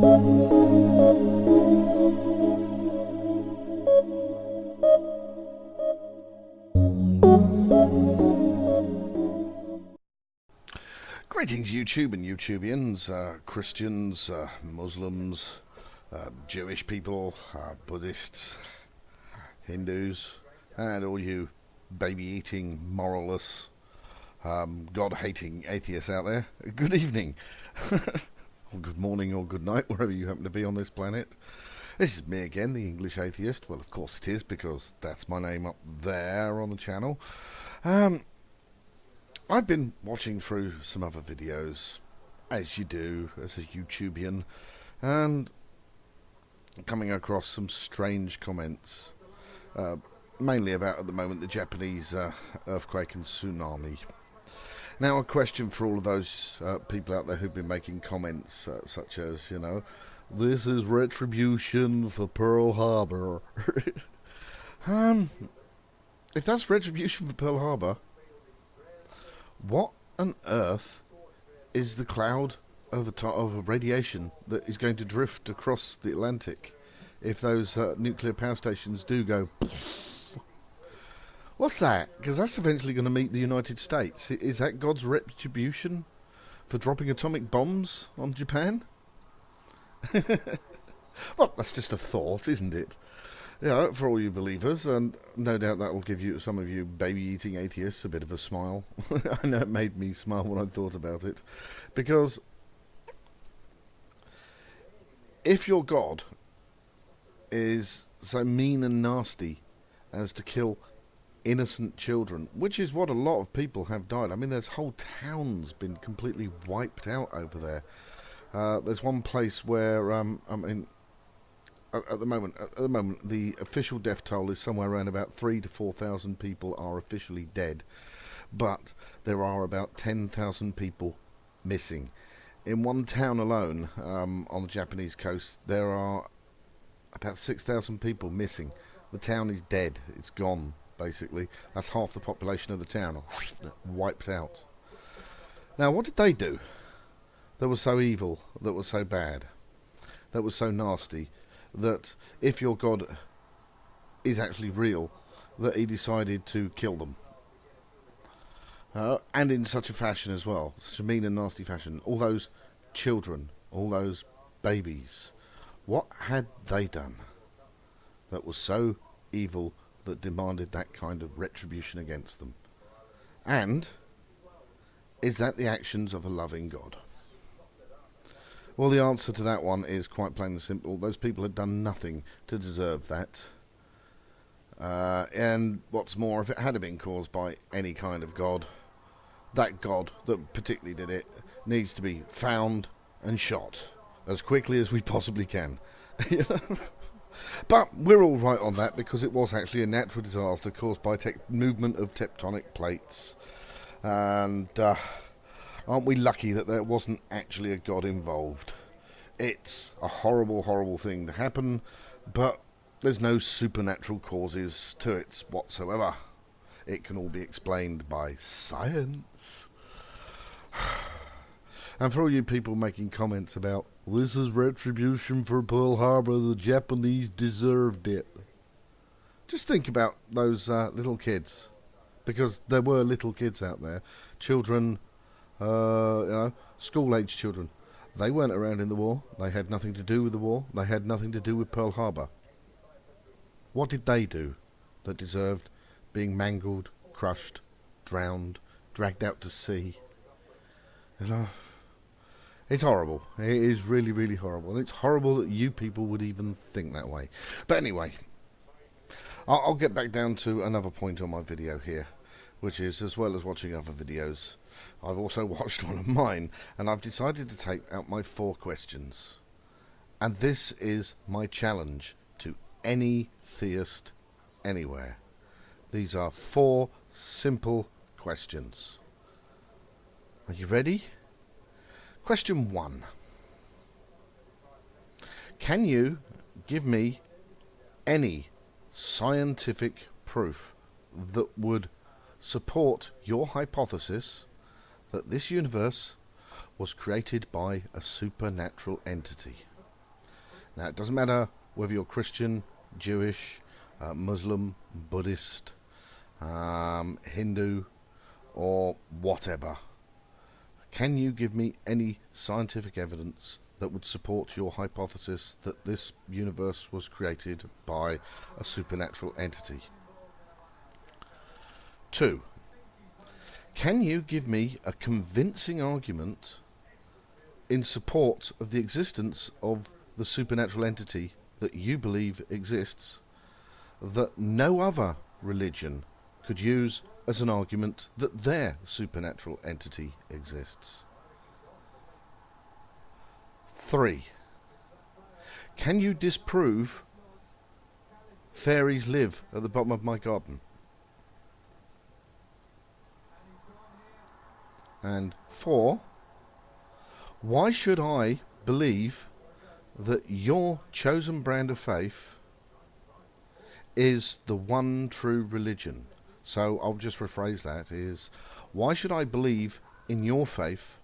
Greetings YouTube and YouTubians, Christians, Muslims, Jewish people, Buddhists, Hindus, and all you baby-eating, moralless, God-hating atheists out there. Good evening, or good morning, or good night, wherever you happen to be on this planet. This is me again, the English Atheist. Well, of course it is, because that's my name up there on the channel. I've been watching through some other videos, as you do as a YouTubian, and coming across some strange comments, mainly about, at the moment, the Japanese earthquake and tsunami. Now, a question for all of those people out there who've been making comments such as, you know, this is retribution for Pearl Harbor. If that's retribution for Pearl Harbor, what on earth is the cloud of radiation that is going to drift across the Atlantic if those nuclear power stations do go? What's that? Because that's eventually going to meet the United States. Is that God's retribution for dropping atomic bombs on Japan? Well, that's just a thought, isn't it? Yeah, for all you believers, and no doubt that will give you, some of you baby-eating atheists, a bit of a smile. I know it made me smile when I thought about it. Because if your God is so mean and nasty as to kill innocent children, which is what a lot of people have died. I mean, there's whole towns been completely wiped out over there. There's one place where, At the moment, the official death toll is somewhere around about 3,000 to 4,000 people are officially dead, but there are about 10,000 people missing. In one town alone, on the Japanese coast, there are about 6,000 people missing. The town is dead; it's gone. Basically, that's half the population of the town, wiped out. Now, what did they do that was so evil, that was so bad, that was so nasty, that if your God is actually real, that he decided to kill them? And in such a fashion as well, such a mean and nasty fashion. All those children, all those babies, what had they done that was so evil that demanded that kind of retribution against them? And is that the actions of a loving God? Well, the answer to that one is quite plain and simple. Those people had done nothing to deserve that. And what's more, if it had been caused by any kind of God, that God that particularly did it needs to be found and shot as quickly as we possibly can. You know? But we're all right on that, because it was actually a natural disaster caused by movement of tectonic plates. And aren't we lucky that there wasn't actually a God involved? It's a horrible, horrible thing to happen, but there's no supernatural causes to it whatsoever. It can all be explained by science. And for all you people making comments about, this is retribution for Pearl Harbor, the Japanese deserved it, just think about those little kids, because there were little kids out there, children, you know, school-age children. They weren't around in the war. They had nothing to do with the war. They had nothing to do with Pearl Harbor. What did they do that deserved being mangled, crushed, drowned, dragged out to sea? You know, it's horrible. It is really, really horrible. And it's horrible that you people would even think that way. But anyway, I'll get back down to another point on my video here, which is, as well as watching other videos, I've also watched one of mine, and I've decided to take out my 4 questions. And this is my challenge to any theist anywhere. These are 4 simple questions. Are you ready? Question 1. Can you give me any scientific proof that would support your hypothesis that this universe was created by a supernatural entity? Now, it doesn't matter whether you're Christian, Jewish, Muslim, Buddhist, Hindu, or whatever. Can you give me any scientific evidence that would support your hypothesis that this universe was created by a supernatural entity? 2. Can you give me a convincing argument in support of the existence of the supernatural entity that you believe exists that no other religion could use as an argument that their supernatural entity exists? 3. Can you disprove fairies live at the bottom of my garden? And 4. Why should I believe that your chosen brand of faith is the one true religion? So I'll just rephrase that, is why should I believe in your faith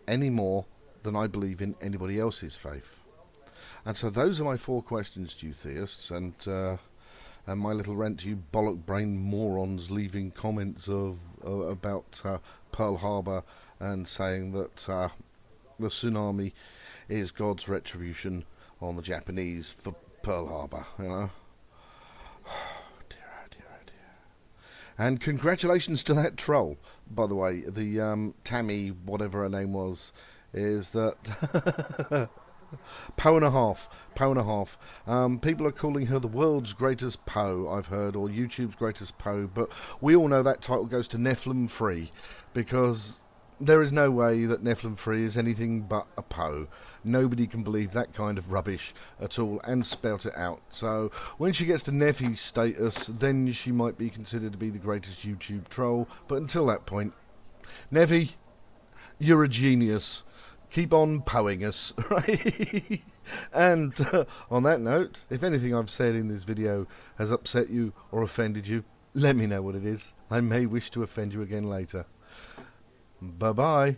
any more than I believe in anybody else's faith? And so those are my 4 questions to you theists, and my little rant to you bollock brain morons leaving comments about Pearl Harbour and saying that the tsunami is God's retribution on the Japanese for Pearl Harbour, you know. Oh dear, oh dear, oh dear. And congratulations to that troll, by the way. The Tammy, whatever her name was, is that Poe and a half. People are calling her the world's greatest Poe, I've heard, or YouTube's greatest Poe, but we all know that title goes to Nephilim Free, because there is no way that Nephilim Free is anything but a Poe. Nobody can believe that kind of rubbish at all and spout it out. So when she gets to Nephi status, then she might be considered to be the greatest YouTube troll, but until that point, Nephi, you're a genius. Keep on poeing us, right? And on that note, if anything I've said in this video has upset you or offended you, let me know what it is. I may wish to offend you again later. Bye-bye.